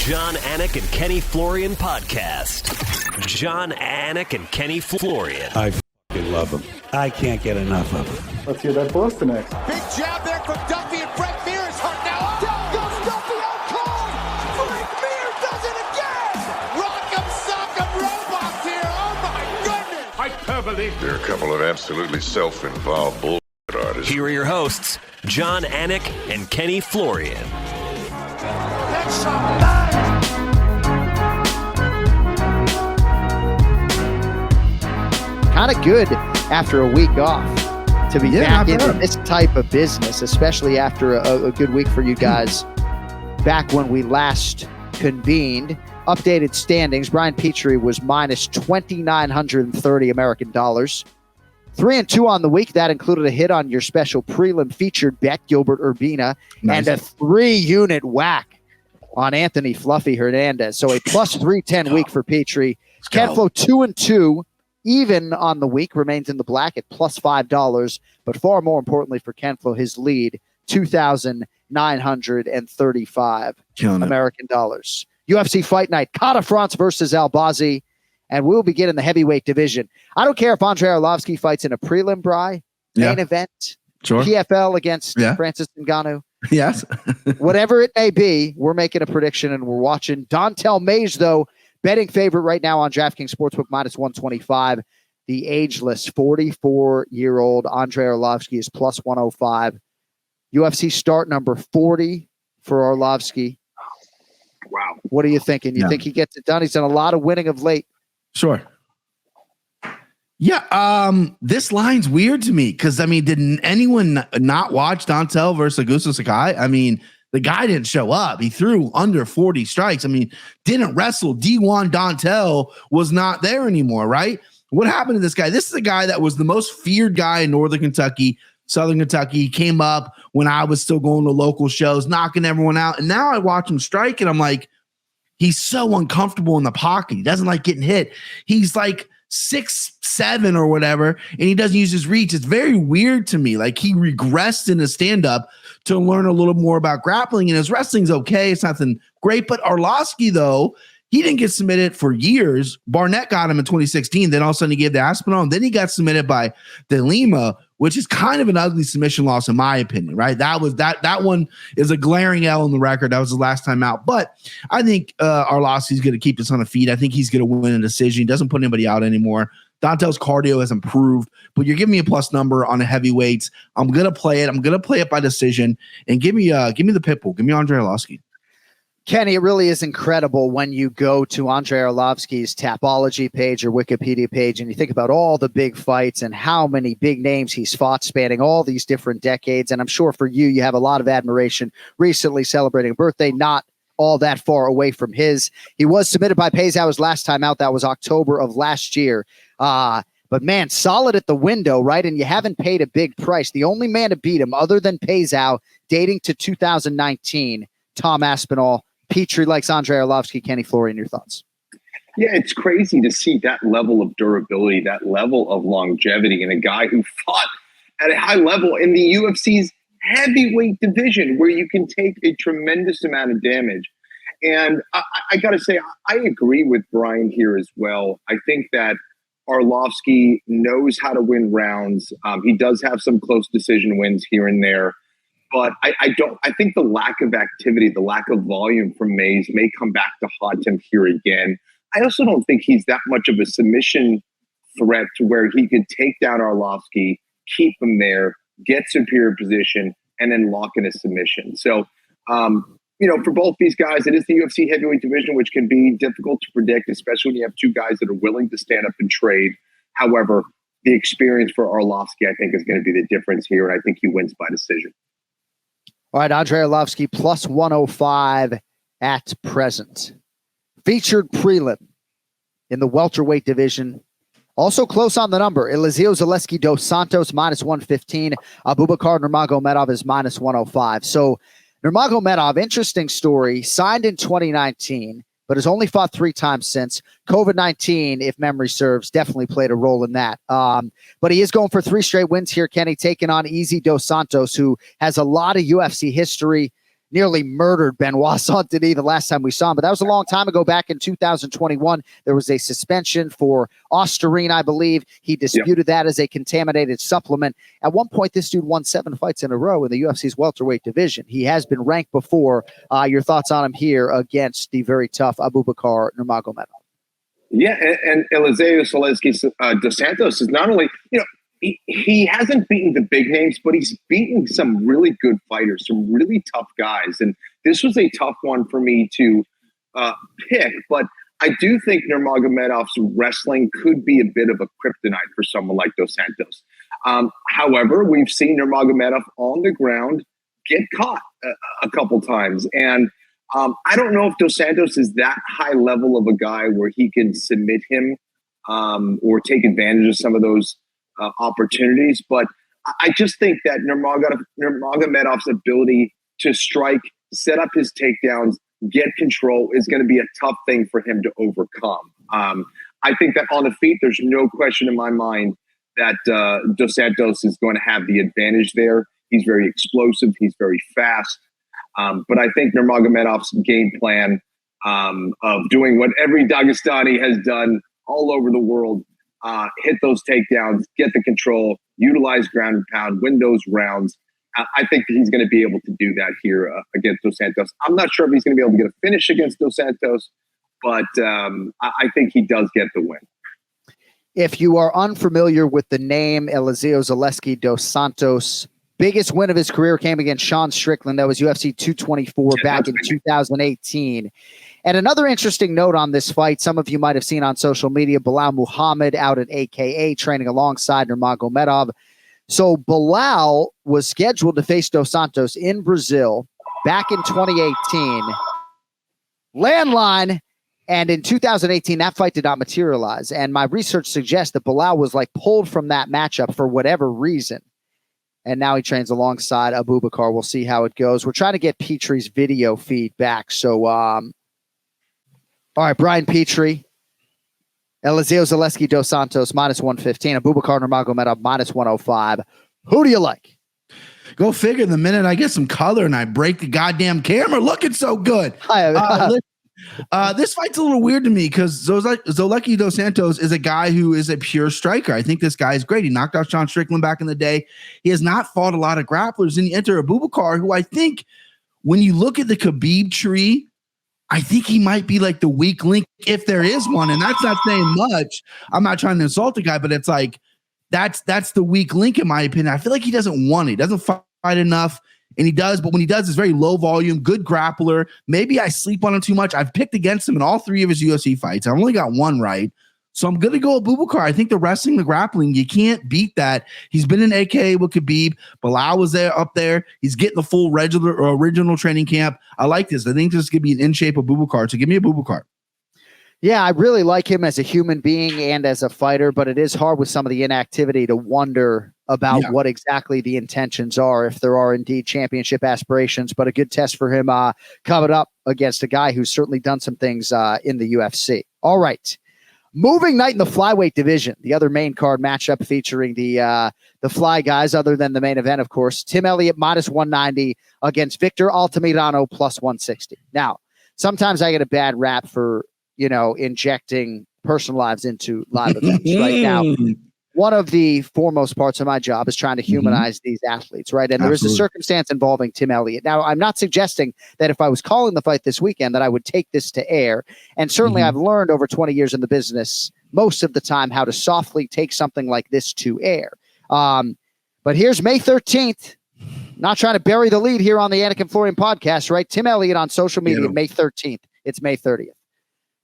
John, Anik, and Kenny Florian podcast. John, Anik, and Kenny Florian. I f***ing love them. I can't get enough of them. Let's hear that Boston next. Big jab there from Duffy, and Frank Mir is hurt now. Down goes Duffy, out cold. Frank Mir does it again. Rock'em sock'em robots here. Oh my goodness. Hyperbole. There are a couple of absolutely self-involved bullshit artists. Here are your hosts, John, Anik, and Kenny Florian. Kind of good after a week off to be back into this type of business, especially after a good week for you guys. Back when we last convened, updated standings, Brian Petrie was minus 2,930 American dollars. 3-2 on the week. That included a hit on your special prelim featured bet, Gilbert Urbina, and a 3-unit whack on Anthony Fluffy Hernandez. So a plus 310 week for Petrie. Kenflo 2-2, even on the week, remains in the black at plus $5. But far more importantly for Kenflo, his lead, 2,935 American dollars. UFC Fight Night, Kata France versus Albazi. And we'll begin in the heavyweight division. I don't care if Andrei Arlovski fights in a prelim, Bri, main event, PFL against Francis Ngannou. Yes. Whatever it may be, we're making a prediction and we're watching. Dontel Mage, though, betting favorite right now on DraftKings Sportsbook, minus 125. The ageless 44-year-old Andrei Arlovski is plus 105. UFC start number 40 for Arlovski. Wow. What are you thinking? You think he gets it done? He's done a lot of winning of late. Sure. Yeah, this line's weird to me because, I mean, didn't anyone not watch Dontel versus Augusto Sakai? I mean, the guy didn't show up. He threw under 40 strikes. I mean, didn't wrestle. D1 Dontel was not there anymore, right? What happened to this guy? This is a guy that was the most feared guy in Northern Kentucky, Southern Kentucky. He came up when I was still going to local shows, knocking everyone out. And now I watch him strike, and I'm like, he's so uncomfortable in the pocket. He doesn't like getting hit. He's like 6'7" or whatever, and he doesn't use his reach. It's very weird to me. Like, he regressed in his stand-up to learn a little more about grappling, and his wrestling's okay. It's nothing great. But Arlovski, though, he didn't get submitted for years. Barnett got him in 2016. Then all of a sudden he gave the Aspinall, and then he got submitted by De Lima, which is kind of an ugly submission loss in my opinion, right? That one is a glaring L in the record. That was the last time out. But I think Arlovski's going to keep this on the feet. I think he's going to win a decision. He doesn't put anybody out anymore. Dontel's cardio has improved, but you're giving me a plus number on the heavyweights. I'm going to play it. I'm going to play it by decision, and give me the pit bull. Give me Andrei Arlovski. Kenny, it really is incredible when you go to Andrei Arlovski's Tapology page or Wikipedia page and you think about all the big fights and how many big names he's fought spanning all these different decades. And I'm sure for you, you have a lot of admiration. Recently celebrating a birthday, not all that far away from his. He was submitted by Paysow his last time out. That was October of last year. But man, solid at the window, right? And you haven't paid a big price. The only man to beat him other than Paysow dating to 2019, Tom Aspinall. Petrie likes Andrei Arlovski. Kenny Florian, your thoughts? Yeah, it's crazy to see that level of durability, that level of longevity in a guy who fought at a high level in the UFC's heavyweight division where you can take a tremendous amount of damage. And I got to say, I agree with Brian here as well. I think that Arlovski knows how to win rounds. He does have some close decision wins here and there. But I think the lack of activity, the lack of volume from Mays may come back to haunt him here again. I also don't think he's that much of a submission threat to where he could take down Arlovski, keep him there, get superior position, and then lock in a submission. So, for both these guys, it is the UFC heavyweight division, which can be difficult to predict, especially when you have two guys that are willing to stand up and trade. However, the experience for Arlovski, I think, is going to be the difference here, and I think he wins by decision. All right, Andrei Arlovski plus 105 at present. Featured prelim in the welterweight division. Also close on the number. Eliseo Zaleski dos Santos minus 115. Abubakar Nurmagomedov is minus 105. So Nurmagomedov, interesting story, signed in 2019, but has only fought 3 times since. COVID-19, if memory serves, definitely played a role in that. But he is going for 3 straight wins here, Kenny, taking on Easy Dos Santos, who has a lot of UFC history. nearly murdered Benoit Saint-Denis the last time we saw him. But that was a long time ago. Back in 2021, there was a suspension for Osterine, I believe. He disputed that as a contaminated supplement. At one point, this dude won 7 fights in a row in the UFC's welterweight division. He has been ranked before. Your thoughts on him here against the very tough Abubakar Nurmagomedov? Yeah, and Eliseo Zaleski dos Santos is not only, he hasn't beaten the big names, but he's beaten some really good fighters, some really tough guys. And this was a tough one for me to pick, but I do think Nurmagomedov's wrestling could be a bit of a kryptonite for someone like Dos Santos. However, we've seen Nurmagomedov on the ground get caught a couple times. And I don't know if Dos Santos is that high level of a guy where he can submit him or take advantage of some of those opportunities. But I just think that Nurmagomedov's ability to strike, set up his takedowns, get control is going to be a tough thing for him to overcome. I think that on the feet, there's no question in my mind that Dos Santos is going to have the advantage there. He's very explosive. He's very fast. But I think Nurmagomedov's game plan of doing what every Dagestani has done all over the world, hit those takedowns, get the control, utilize ground and pound, win those rounds. I think that he's going to be able to do that here against Dos Santos. I'm not sure if he's going to be able to get a finish against Dos Santos, but I think he does get the win. If you are unfamiliar with the name Eliseo Zaleski dos Santos, biggest win of his career came against Sean Strickland. That was UFC 224 back in 2018. And another interesting note on this fight, some of you might have seen on social media, Bilal Muhammad out at AKA training alongside Nurmagomedov. So Bilal was scheduled to face Dos Santos in Brazil back in 2018. Landline. And in 2018, that fight did not materialize. And my research suggests that Bilal was pulled from that matchup for whatever reason. And now he trains alongside Abubakar. We'll see how it goes. We're trying to get Petrie's video feed back. So, all right, Brian Petrie, Eliseo Zaleski dos Santos, -115. Abubakar Nurmagomedov, -105. Who do you like? Go figure. The minute I get some color and I break the goddamn camera, looking so good. This fight's a little weird to me because Zaleski dos Santos is a guy who is a pure striker. I think this guy is great. He knocked out Sean Strickland back in the day. He has not fought a lot of grapplers. And you enter Abubakar, who I think when you look at the Khabib tree, I think he might be the weak link if there is one. And that's not saying much. I'm not trying to insult the guy, but it's that's the weak link in my opinion. I feel like he doesn't want it. He doesn't fight enough. And he does, but when he does, it's very low volume, good grappler. Maybe I sleep on him too much. I've picked against him in all 3 of his UFC fights. I've only got one right. So I'm going to go Abubakar. I think the wrestling, the grappling, you can't beat that. He's been in AKA with Khabib. Bilal was up there. He's getting the full original training camp. I like this. I think this is going to be an in-shape Abubakar. So give me Abubakar. Yeah, I really like him as a human being and as a fighter, but it is hard with some of the inactivity to wonder about what exactly the intentions are, if there are indeed championship aspirations. But a good test for him coming up against a guy who's certainly done some things in the UFC. All right. Moving night in the flyweight division, the other main card matchup featuring the fly guys, other than the main event, of course. Tim Elliott -190 against Victor Altamirano +160. Now, sometimes I get a bad rap for injecting personal lives into live events right now. One of the foremost parts of my job is trying to humanize these athletes, right? And there is a circumstance involving Tim Elliott. Now, I'm not suggesting that if I was calling the fight this weekend that I would take this to air. And certainly I've learned over 20 years in the business, most of the time, how to softly take something like this to air. But here's May 13th. Not trying to bury the lead here on the Anik and Florian podcast, right? Tim Elliott on social media, May 13th. It's May 30th.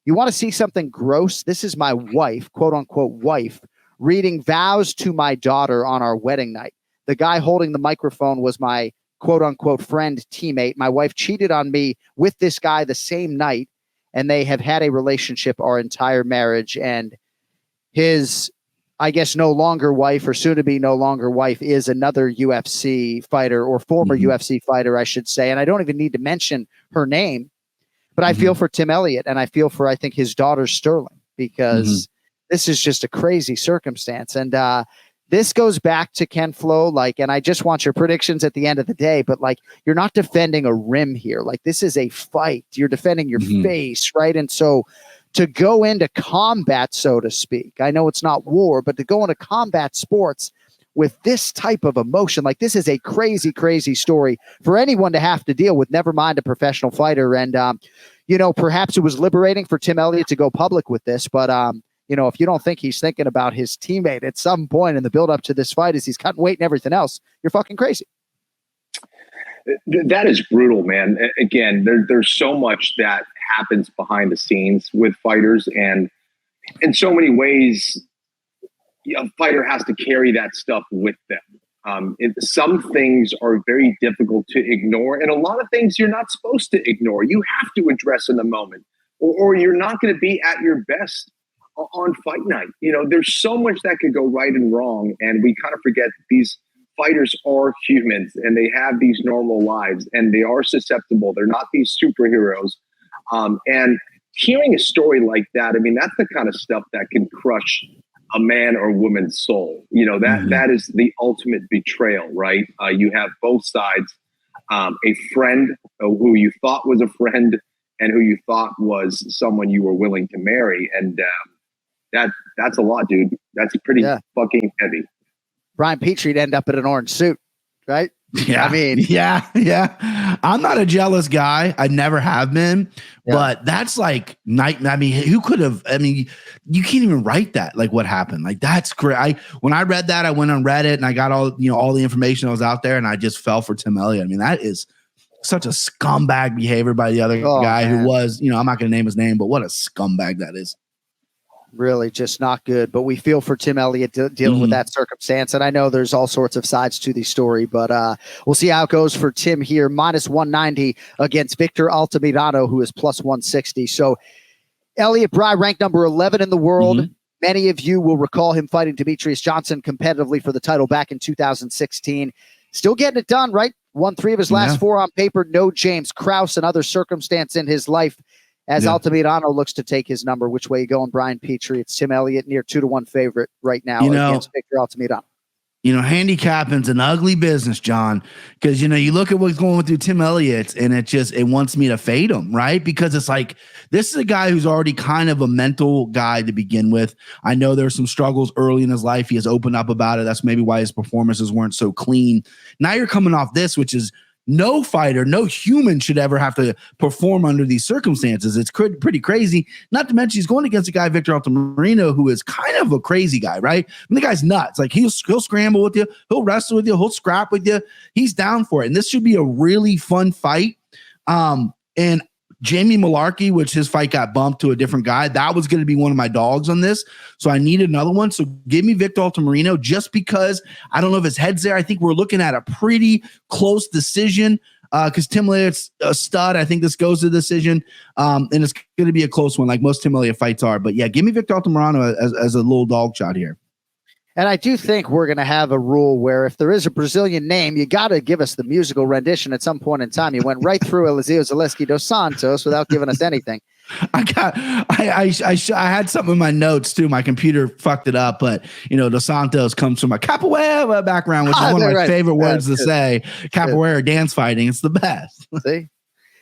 You want to see something gross? This is my wife, quote unquote wife, reading vows to my daughter on our wedding night. The guy holding the microphone was my quote unquote friend, teammate. My wife cheated on me with this guy the same night, and they have had a relationship our entire marriage. And his, I guess, no longer wife, or soon to be no longer wife, is another UFC fighter, or former UFC fighter, I should say. And I don't even need to mention her name. But I feel for Tim Elliott, and I feel for, I think, his daughter Sterling, because this is just a crazy circumstance. And this goes back to Ken Flo, and I just want your predictions at the end of the day, but you're not defending a rim here. This is a fight. You're defending your face, right? And so to go into combat, so to speak, I know it's not war, but to go into combat sports with this type of emotion, this is a crazy, crazy story for anyone to have to deal with, never mind a professional fighter. And, perhaps it was liberating for Tim Elliott to go public with this, but, if you don't think he's thinking about his teammate at some point in the build up to this fight as he's cutting weight and everything else, you're fucking crazy. That is brutal, man. Again, there's so much that happens behind the scenes with fighters, and in so many ways, a fighter has to carry that stuff with them. Some things are very difficult to ignore, and a lot of things you're not supposed to ignore. You have to address in the moment, or you're not going to be at your best on fight night. There's so much that could go right and wrong, and we kind of forget that these fighters are humans and they have these normal lives and they are susceptible. They're not these superheroes. And hearing a story like that, that's the kind of stuff that can crush a man or woman's soul. That is the ultimate betrayal, right? You have both sides, a friend who you thought was a friend and who you thought was someone you were willing to marry. And that's a lot, dude. That's pretty fucking heavy. Brian Petrie'd end up in an orange suit, right? Yeah. Yeah. I'm not a jealous guy. I never have been, but that's who could have, you can't even write that. What happened? That's great. When I read that, I went on Reddit and I got all the information that was out there and I just fell for Tim Elliott. That is such a scumbag behavior by the other guy who was, I'm not going to name his name, but what a scumbag that is. Really just not good, but we feel for Tim Elliott dealing with that circumstance. And I know there's all sorts of sides to the story, but we'll see how it goes for Tim here. Minus 190 against Victor Altamirano, who is plus 160. So Elliott Bry ranked number 11 in the world. Many of you will recall him fighting Demetrius Johnson competitively for the title back in 2016. Still getting it done, right? Won 3 of his last 4 on paper. No James Krause, another circumstance in his life as Altamirano looks to take his number. Which way you going, Brian Petrie? It's Tim Elliott near 2-1 favorite right now against Victor Altamirano. Handicapping's an ugly business, John, because, you look at what's going through Tim Elliott and it wants me to fade him, right? Because it's this is a guy who's already kind of a mental guy to begin with. I know there's some struggles early in his life. He has opened up about it. That's maybe why his performances weren't so clean. Now you're coming off this, which is no fighter, no human should ever have to perform under these circumstances. It's pretty crazy. Not to mention he's going against a guy, Victor Altamirano, who is kind of a crazy guy, right? The guy's nuts. He'll scramble with you. He'll wrestle with you. He'll scrap with you. He's down for it. And this should be a really fun fight. And Jamie Malarkey, which his fight got bumped to a different guy, that was going to be one of my dogs on this. So I needed another one. So give me Victor Altamirano just because I don't know if his head's there. I think we're looking at a pretty close decision because Tim Elliott's a stud. I think this goes to decision. And it's going to be a close one like most Tim Elliott fights are. But yeah, give me Victor Altamirano as a little dog shot here. And I do think we're going to have a rule where if there is a Brazilian name, you got to give us the musical rendition at some point in time. You went right through Eliseo Zaleski dos Santos without giving us anything. I had something in my notes too. My computer fucked it up, but dos Santos comes from a capoeira background, which is one of my favorite words to say. Capoeira dance fighting. It's the best. See?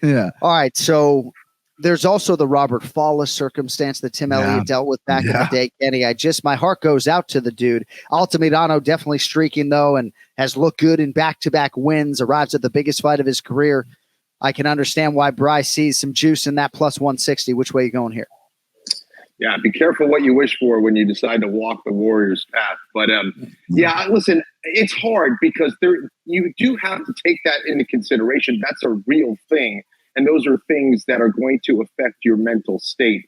Yeah. All right. So there's also the Robert Fallis circumstance that Tim Elliott dealt with back in the day. Kenny, my heart goes out to the dude. Altamirano definitely streaking though, and has looked good in back-to-back wins, arrives at the biggest fight of his career. I can understand why Bryce sees some juice in that plus 160. Which way are you going here? Yeah, be careful what you wish for when you decide to walk the Warriors' path. But listen, it's hard because you do have to take that into consideration. That's a real thing. And those are things that are going to affect your mental state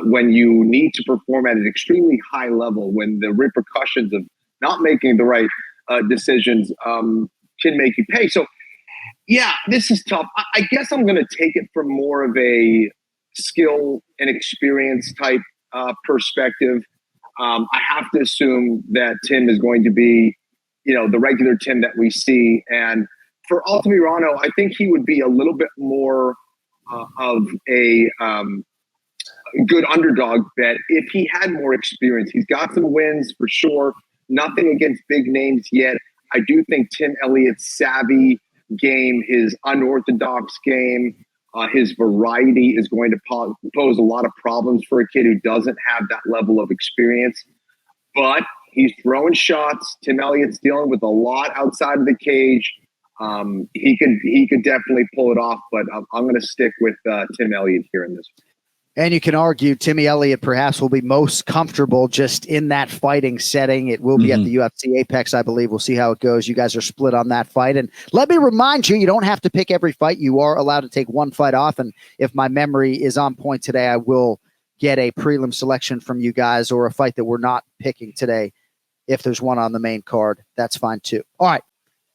when you need to perform at an extremely high level, when the repercussions of not making the right decisions can make you pay. So, yeah, this is tough. I guess I'm going to take it from more of a skill and experience type perspective. I have to assume that Tim is going to be, the regular Tim that we see. And for Altamirano, I think he would be a little bit more of a good underdog bet if he had more experience. He's got some wins for sure, Nothing against big names yet. I do think Tim Elliott's savvy game, his unorthodox game, his variety is going to pose a lot of problems for a kid who doesn't have that level of experience. But he's throwing shots. Tim Elliott's dealing with a lot outside of the cage. He could definitely pull it off, but I'm going to stick with Tim Elliott here in this one. And you can argue Timmy Elliott perhaps will be most comfortable just in that fighting setting. It will be at the UFC Apex, I believe. We'll see how it goes. You guys are split on that fight. And let me remind you, you don't have to pick every fight. You are allowed to take one fight off. And if my memory is on point today, I will get a prelim selection from you guys or a fight that we're not picking today. If there's one on the main card, that's fine too. All right.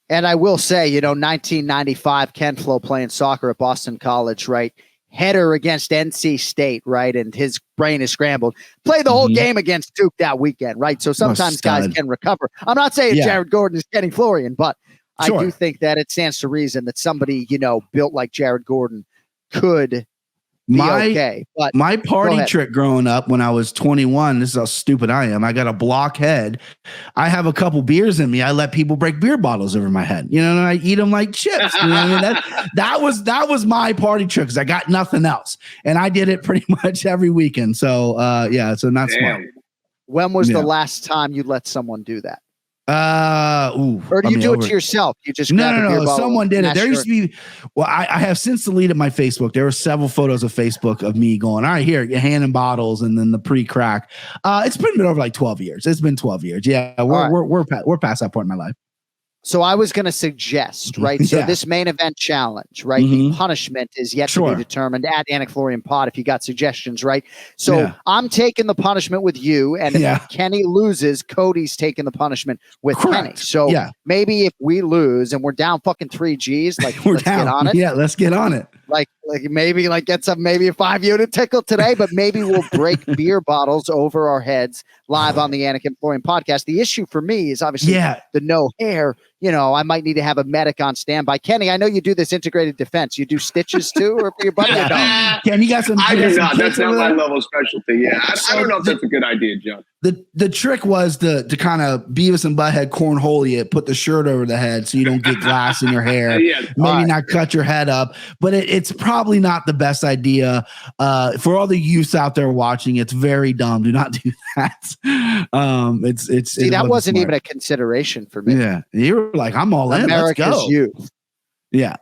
And I will say, 1995, Ken Flo playing soccer at Boston College, right? Header against NC State, right? And his brain is scrambled. Play the whole game against Duke that weekend, right? So sometimes guys can recover. I'm not saying Jared Gordon is Anik Florian, but I do think that it stands to reason that somebody, built like Jared Gordon could be okay. But my party trick growing up when I was 21, this is how stupid I am. I got a block head. I have a couple beers in me. I let people break beer bottles over my head, and I eat them like chips. That was my party trick because I got nothing else. And I did it pretty much every weekend. So, so not smart. When was the last time you let someone do that? Or do you do it to yourself? You just no. Someone did it. There used to be. Well, I have since deleted my Facebook. There were several photos of Facebook of me going, all right, here, you're handing bottles, and then the pre-crack. It's been over like 12 years. It's been 12 years. Yeah, we're past that point in my life. So I was going to suggest, right? So this main event challenge, right? The punishment is yet to be determined at Anik Florian Pod if you got suggestions, right? So I'm taking the punishment with you, and if Kenny loses, Cody's taking the punishment with Kenny. So maybe if we lose and we're down fucking 3 Gs, like let's get on it. Yeah, let's get on it. Like maybe get some maybe a 5-unit tickle today, but maybe we'll break beer bottles over our heads live on the Anik and Florian podcast. The issue for me is obviously the no hair. I might need to have a medic on standby. Kenny, I know you do this integrated defense. You do stitches too, or for your buddy? Ken, you got some? I do not. That's not my level of specialty. Yeah, I don't know if that's a good idea, John. The trick was to kind of Beavis and Butthead cornhole it, put the shirt over the head so you don't get glass in your hair. Maybe not cut your head up, but it's probably not the best idea. For all the youths out there watching, it's very dumb. Do not do that. That wasn't even a consideration for me. Yeah, you were like, I'm all in. America's Let's go. Youth. Yeah.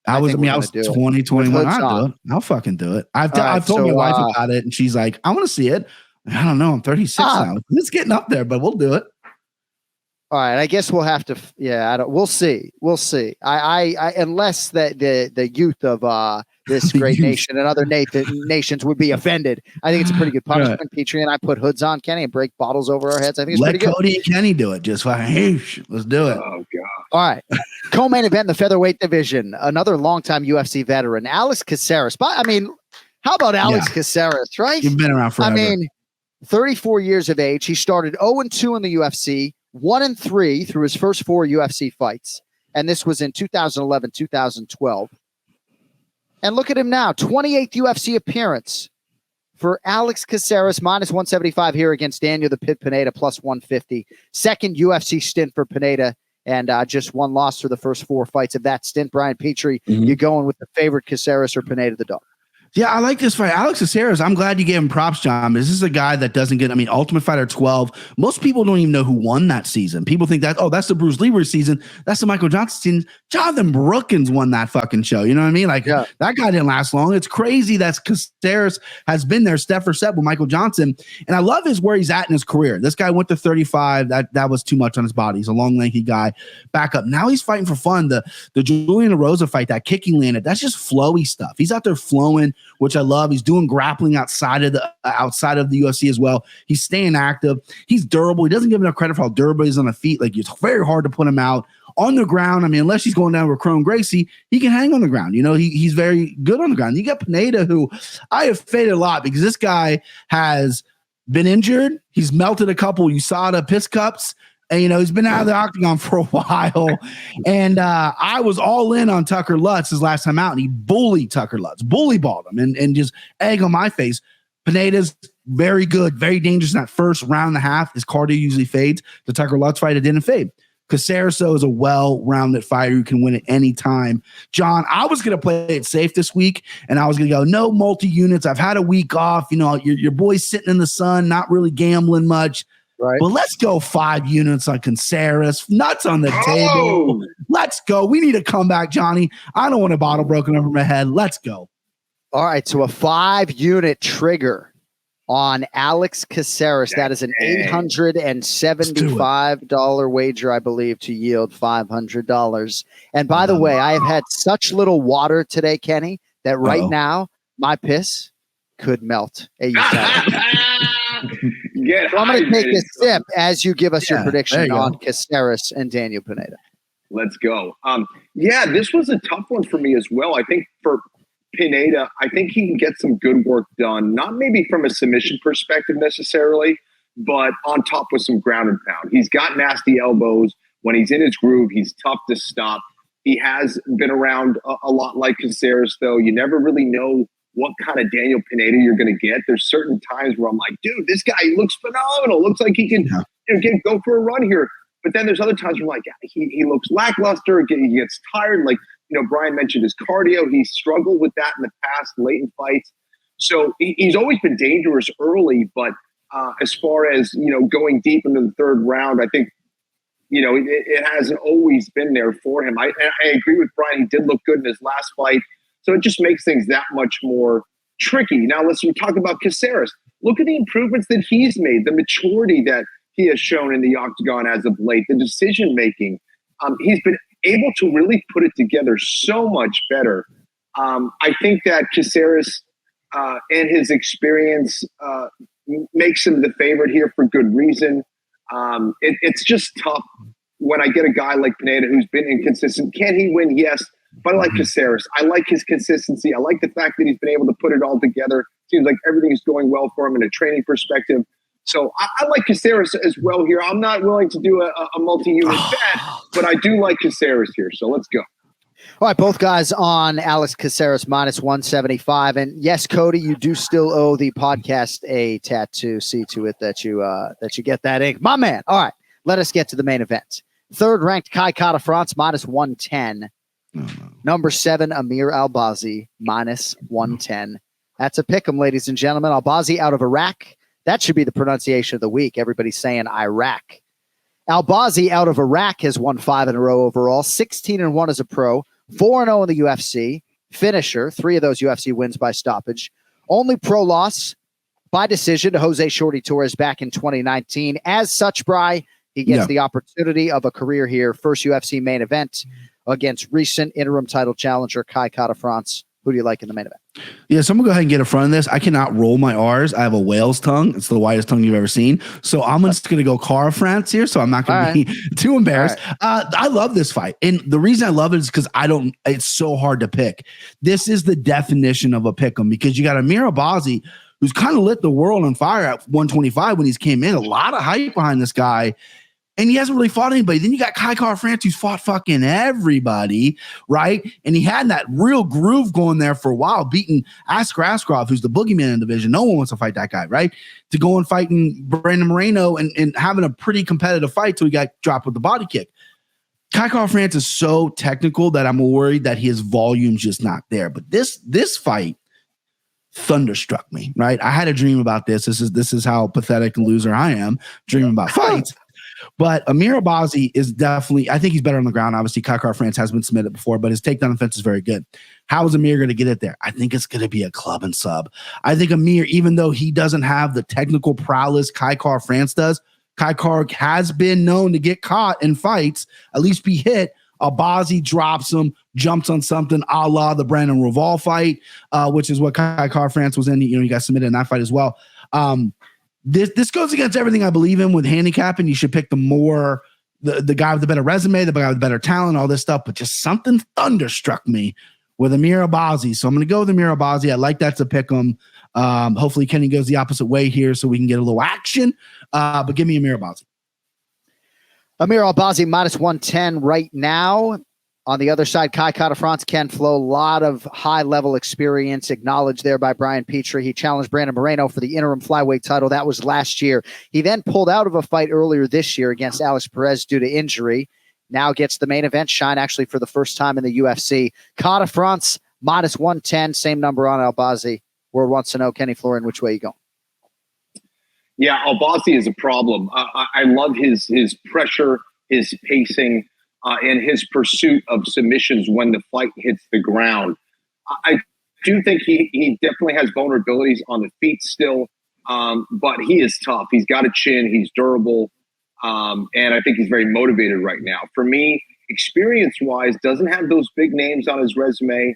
I was 20, 21. I'll do it. I'll fucking do it. I've told my wife about it, and she's like, I want to see it. I don't know. I'm 36 now. It's getting up there, but we'll do it. All right. I guess we'll have to. We'll see. We'll see. I unless the youth of this great nation and other nations would be offended. I think it's a pretty good punishment. Petrie and I put hoods on Kenny and break bottles over our heads. I think it's pretty good. Let Cody and Kenny do it. Just fucking, let's do it. Oh God. All right. Co-main event in the featherweight division. Another longtime UFC veteran, Alex Caceres. But how about Alex Caceres? Right? You've been around forever. 34 years of age. He started 0-2 in the UFC, 1-3 through his first 4 UFC fights. And this was in 2011, 2012. And look at him now, 28th UFC appearance for Alex Caceres, minus 175 here against Daniel the Pit Pineda, plus 150. Second UFC stint for Pineda, and just one loss for the first 4 fights of that stint. Brian Petrie, you going with the favorite Caceres or Pineda the dog? Yeah, I like this fight. Alex Caceres, I'm glad you gave him props, John. This is a guy that doesn't get, Ultimate Fighter 12. Most people don't even know who won that season. People think that, that's the Bruce Lee season. That's the Michael Johnson season. Jonathan Brookins won that fucking show. You know what I mean? That guy didn't last long. It's crazy that Caceres has been there step for step with Michael Johnson. And I love where he's at in his career. This guy went to 35. That was too much on his body. He's a long, lanky guy. Back up. Now he's fighting for fun. The Julian Rosa fight, that kicking landed, that's just flowy stuff. He's out there flowing, which I love. He's doing grappling outside of the UFC as well. He's staying active. He's durable. He doesn't give enough credit for how durable he is on the feet. Like, it's very hard to put him out on the ground. Unless he's going down with Chrome Gracie, he can hang on the ground. He's very good on the ground. You got Pineda, who I have faded a lot because this guy has been injured. He's melted a couple USADA piss cups. And, he's been out of the octagon for a while. And I was all in on Tucker Lutz his last time out, and he bullied Tucker Lutz, bully balled him, and just egg on my face. Pineda's very good, very dangerous in that first round and a half. His cardio usually fades. The Tucker Lutz fight, it didn't fade. Caceres, though, is a well-rounded fighter who can win at any time. John, I was going to play it safe this week, and I was going to go, no multi-units. I've had a week off. You know, your boy's sitting in the sun, not really gambling much. Right. But let's go 5 units on Caceres. Nuts on the table. Let's go. We need a comeback, Johnny. I don't want a bottle broken over my head. Let's go. All right, so a 5-unit trigger on Alex Caceres. That is an $875 wager, I believe, to yield $500. And by the way, I have had such little water today, Kenny, that right now my piss could melt. So I'm going to take a sip as you give us your prediction on Caceres and Daniel Pineda. Let's go. This was a tough one for me as well. I think for Pineda, I think he can get some good work done, not maybe from a submission perspective necessarily, but on top with some ground and pound. He's got nasty elbows. When he's in his groove, he's tough to stop. He has been around a lot like Caceres, though. You never really know what kind of Daniel Pineda you're going to get. There's certain times where I'm like, dude, this guy looks phenomenal. Looks like he can go for a run here. But then there's other times where I'm like, he looks lackluster. He gets tired. Like, Brian mentioned his cardio. He struggled with that in the past, late in fights. So he's always been dangerous early. But as far as, going deep into the third round, I think, it hasn't always been there for him. I agree with Brian. He did look good in his last fight. So it just makes things that much more tricky. Now, let's talk about Caceres. Look at the improvements that he's made, the maturity that he has shown in the octagon as of late, the decision-making. He's been able to really put it together so much better. I think that Caceres and his experience makes him the favorite here for good reason. It's just tough when I get a guy like Pineda who's been inconsistent. Can he win? Yes. But I like Caceres. I like his consistency. I like the fact that he's been able to put it all together. Seems like everything is going well for him in a training perspective. So I like Caceres as well here. I'm not willing to do a multi-unit bet, but I do like Caceres here. So let's go. All right, both guys on Alex Caceres minus 175. And yes, Cody, you do still owe the podcast a tattoo. See to it that you get that ink. My man. All right, let us get to the main event. Third-ranked Kai Kara France minus 110. Number 7, Amir Albazi minus 110. That's a pick 'em, ladies and gentlemen. Albazi out of Iraq. That should be the pronunciation of the week. Everybody's saying Iraq. Albazi out of Iraq has won 5 in a row overall, 16-1 as a pro, 4-0 in the UFC, finisher, 3 of those UFC wins by stoppage. Only pro loss by decision to Jose Shorty Torres back in 2019. As such, Bri, he gets the opportunity of a career here. First UFC main event against recent interim title challenger Kai Kara France. Who do you like in the main event? Yeah, so I'm going to go ahead and get in front of this. I cannot roll my R's. I have a whale's tongue. It's the widest tongue you've ever seen. So I'm just going to go Kara France here, so I'm not going to be too embarrassed. Right. I love this fight. And the reason I love it is because it's so hard to pick. This is the definition of a pick 'em because you got Amir Albazi, who's kind of lit the world on fire at 125 when he's came in. A lot of hype behind this guy. And he hasn't really fought anybody. Then you got Kai Kara France, who's fought fucking everybody, right? And he had that real groove going there for a while, beating Askar Askarov, who's the boogeyman in the division. No one wants to fight that guy, right? To go and fighting Brandon Moreno and having a pretty competitive fight till he got dropped with the body kick. Kai Kara France is so technical that I'm worried that his volume's just not there. But this fight thunderstruck me, right? I had a dream about this. This is how pathetic and loser I am, dreaming about fights. But Amir Albazi is definitely, I think he's better on the ground. Obviously, Kai Kara France has been submitted before, but his takedown offense is very good. How is Amir going to get it there? I think it's going to be a club and sub. I think Amir, even though he doesn't have the technical prowess Kai Kara France does, Kai Kara has been known to get caught in fights, at least be hit. Albazi drops him, jumps on something a la the Brandon Royval fight, which is what Kai Kara France was in. He got submitted in that fight as well. This goes against everything I believe in with handicapping. You should pick the guy with the better resume, the guy with better talent, all this stuff. But just something thunderstruck me with Amir Albazi. So I'm going to go with Amir Albazi. I like that to pick him. Hopefully Kenny goes the opposite way here so we can get a little action. But give me Amir Albazi. Amir Albazi minus 110 right now. On the other side, Kai Kara-France, Ken Flo, a lot of high-level experience acknowledged there by Brian Petrie. He challenged Brandon Moreno for the interim flyweight title. That was last year. He then pulled out of a fight earlier this year against Alex Perez due to injury. Now gets the main event shine, actually, for the first time in the UFC. Kara-France, minus 110, same number on Albazi. World wants to know, Kenny Florian, which way you going? Yeah, Albazi is a problem. I love his pressure, his pacing, and his pursuit of submissions when the fight hits the ground. I do think he definitely has vulnerabilities on the feet still, but he is tough. He's got a chin. He's durable, and I think he's very motivated right now. For me, experience-wise, doesn't have those big names on his resume,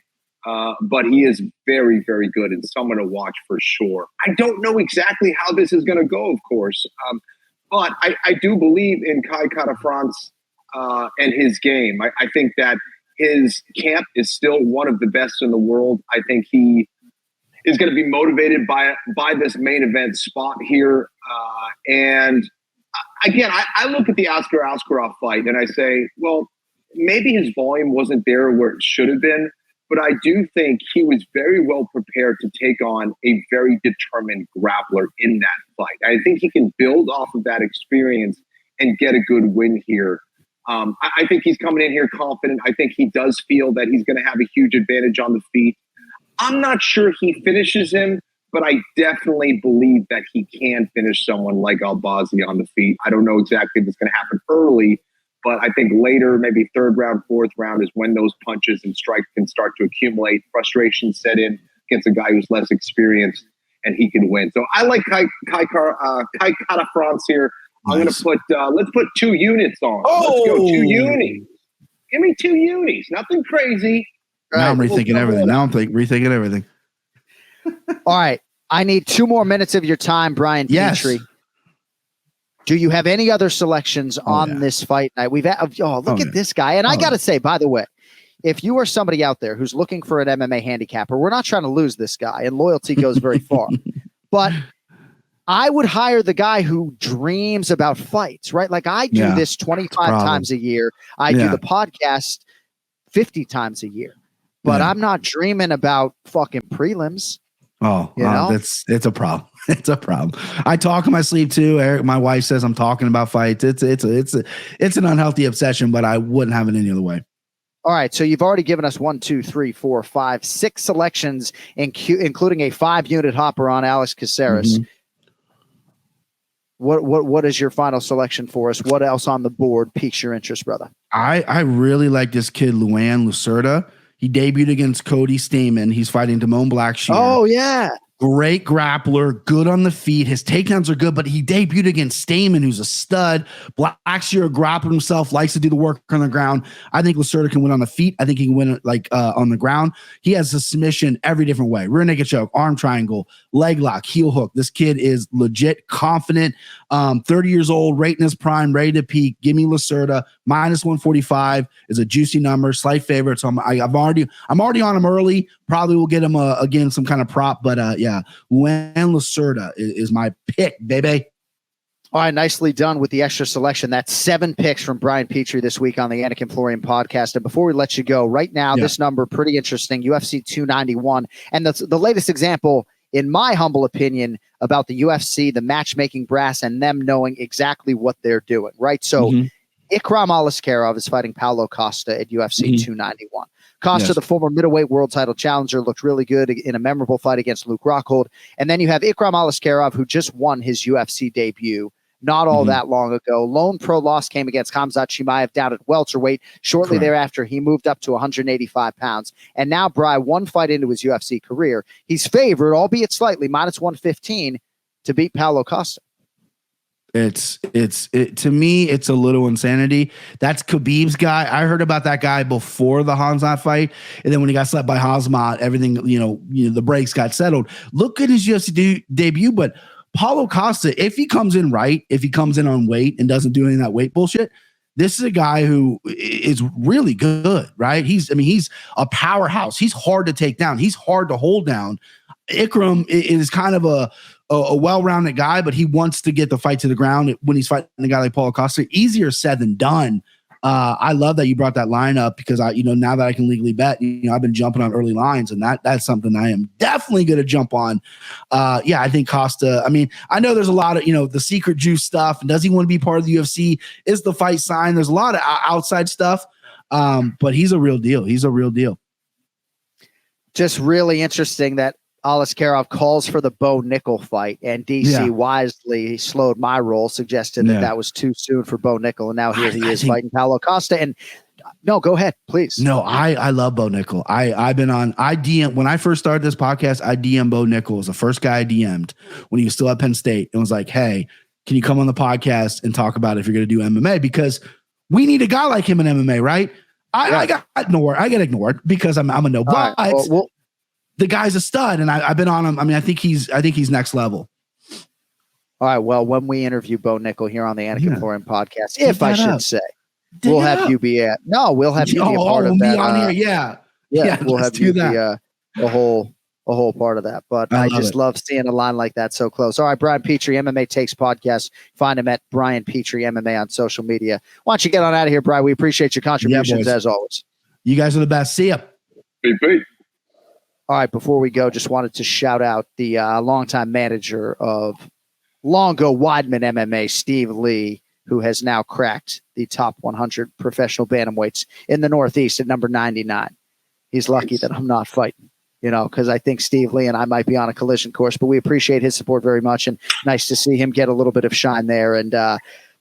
but he is very, very good and someone to watch for sure. I don't know exactly how this is going to go, of course, but I do believe in Kai Kara-France and his game. I think that his camp is still one of the best in the world. I think he is going to be motivated by this main event spot here. And again, I look at the Askar Askarov fight and I say, well, maybe his volume wasn't there where it should have been, but I do think he was very well prepared to take on a very determined grappler in that fight. I think he can build off of that experience and get a good win here. I think he's coming in here confident. I think he does feel that he's going to have a huge advantage on the feet. I'm not sure he finishes him, but I definitely believe that he can finish someone like Albazi on the feet. I don't know exactly if it's going to happen early, but I think later, maybe third round, fourth round is when those punches and strikes can start to accumulate. Frustration set in against a guy who's less experienced, and he can win. So I like Kai Kara-France here. I'm going to put, let's put 2 units on. Let's go 2 unis. Give me 2 unis. Nothing crazy. Now I'm rethinking everything. Rethinking everything. All right. I need 2 more minutes of your time, Brian Petrie. Do you have any other selections on this fight night? We've at this guy. And I got to say, by the way, if you are somebody out there who's looking for an MMA handicapper, we're not trying to lose this guy, and loyalty goes very far. But I would hire the guy who dreams about fights, right? Like I do this 25 times a year. I do the podcast 50 times a year, but I'm not dreaming about fucking prelims. Oh, it's a problem. It's a problem. I talk in my sleep too. Eric, my wife says I'm talking about fights. It's an unhealthy obsession, but I wouldn't have it any other way. All right, so you've already given us 1, 2, 3, 4, 5, 6 selections, including a 5-unit hopper on Alex Caceres. Mm-hmm. What is your final selection for us? What else on the board piques your interest, brother? I really like this kid, Luan Lucerda. He debuted against Cody Stamen. He's fighting Damone Blackshear. Oh, yeah. Great grappler, good on the feet. His takedowns are good, but he debuted against Stamen, who's a stud. Blackshear grappled himself, likes to do the work on the ground. I think Lucerda can win on the feet. I think he can win on the ground. He has a submission every different way. Rear naked choke, arm triangle, leg lock, heel hook. This kid is legit confident. 30 years old, right in his prime, ready to peak. Give me Lucerda. Minus 145 is a juicy number, slight favorite. So I'm already on him early. Probably will get him again some kind of prop, but Luan Lucerda is my pick, baby. All right, nicely done with the extra selection. That's 7 picks from Brian Petrie this week on the Anik and Florian podcast. And before we let you go, right now, this number, pretty interesting, UFC 291. And the latest example, in my humble opinion, about the UFC, the matchmaking brass, and them knowing exactly what they're doing, right? So Ikram Aliskerov is fighting Paulo Costa at UFC 291. Costa, the former middleweight world title challenger, looked really good in a memorable fight against Luke Rockhold. And then you have Ikram Aliskerov, who just won his UFC debut not all that long ago. Lone pro loss came against Khamzat Chimaev down at welterweight. Shortly thereafter, he moved up to 185 pounds. And now, Bri, one fight into his UFC career, he's favored, albeit slightly, minus 115 to beat Paulo Costa. To me, it's a little insanity. That's Khabib's guy. I heard about that guy before the Khamzat fight, and then when he got slapped by Khamzat, everything, the brakes got settled. Look at his UFC debut, but Paulo Costa, if he comes in right, if he comes in on weight and doesn't do any of that weight bullshit, this is a guy who is really good, right? He's a powerhouse. He's hard to take down. He's hard to hold down. Ikram is kind of a well-rounded guy, but he wants to get the fight to the ground when he's fighting a guy like Paulo Costa. Easier said than done. I love that you brought that line up because now that I can legally bet, I've been jumping on early lines, and that's something I am definitely going to jump on. I think Costa, I know there's a lot of, the secret juice stuff, and does he want to be part of the UFC? Is the fight signed? There's a lot of outside stuff, but he's a real deal. He's a real deal. Just really interesting that Alaskarov calls for the Bo Nickel fight, and DC wisely slowed my roll, suggested that was too soon for Bo Nickel, and now here he is fighting Paulo Costa. And no, go ahead, please. No, I love Bo Nickel. I DM when I first started this podcast. I DM Bo Nickel, was the first guy I DM'd when he was still at Penn State, and was like, "Hey, can you come on the podcast and talk about if you're going to do MMA? Because we need a guy like him in MMA, right?" I got ignored. I get ignored because I'm a no. But the guy's a stud, and I've been on him. I think he's next level. All right. Well, when we interview Bo Nickel here on the Anik and Florian podcast, if I should say, we'll have you be a part of that. On here. We'll have you be a whole part of that. But I just love seeing a line like that so close. All right, Brian Petrie, MMA Takes Podcast. Find him at Brian Petrie MMA on social media. Why don't you get on out of here, Brian? We appreciate your contributions as always. You guys are the best. See ya. Peace. All right, before we go, just wanted to shout out the longtime manager of Longo Weidman MMA, Steve Lee, who has now cracked the top 100 professional bantamweights in the Northeast at number 99. He's lucky that I'm not fighting, because I think Steve Lee and I might be on a collision course, but we appreciate his support very much, and nice to see him get a little bit of shine there. And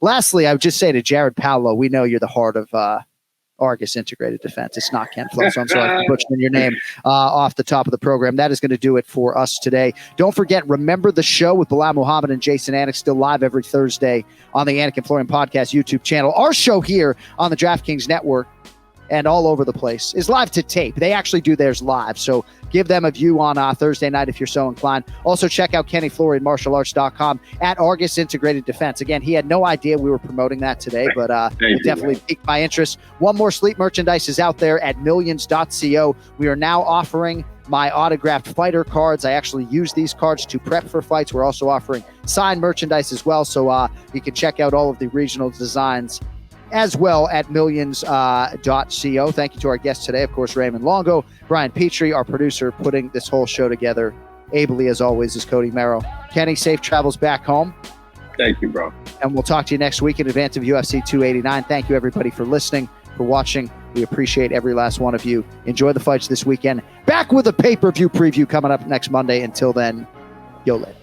lastly, I would just say to Jared Paolo, we know you're the heart of Argus Integrated Defense. It's not Ken Flo, so I'm sorry for butchering your name off the top of the program. That is going to do it for us today. Don't forget, remember the show with Bilal Muhammad and Jason Anik, still live every Thursday on the Anik and Florian Podcast YouTube channel. Our show here on the DraftKings Network and all over the place is live to tape. They actually do theirs live, so give them a view on Thursday night if you're so inclined. Also, check out Kenny Florian, martialarts.com, at Argus Integrated Defense. Again, he had no idea we were promoting that today, but it definitely piqued my interest. One more sleep merchandise is out there at millions.co. We are now offering my autographed fighter cards. I actually use these cards to prep for fights. We're also offering signed merchandise as well, so you can check out all of the regional designs as well at millions.co. Thank you to our guests today, of course, Raymond Longo, Brian Petrie, our producer, putting this whole show together ably as always is Cody Merrow. Kenny, safe travels back home. Thank you, bro. And we'll talk to you next week in advance of UFC 289. Thank you, everybody, for listening, for watching. We appreciate every last one of you. Enjoy the fights this weekend. Back with a pay-per-view preview coming up next Monday. Until then, yo, later.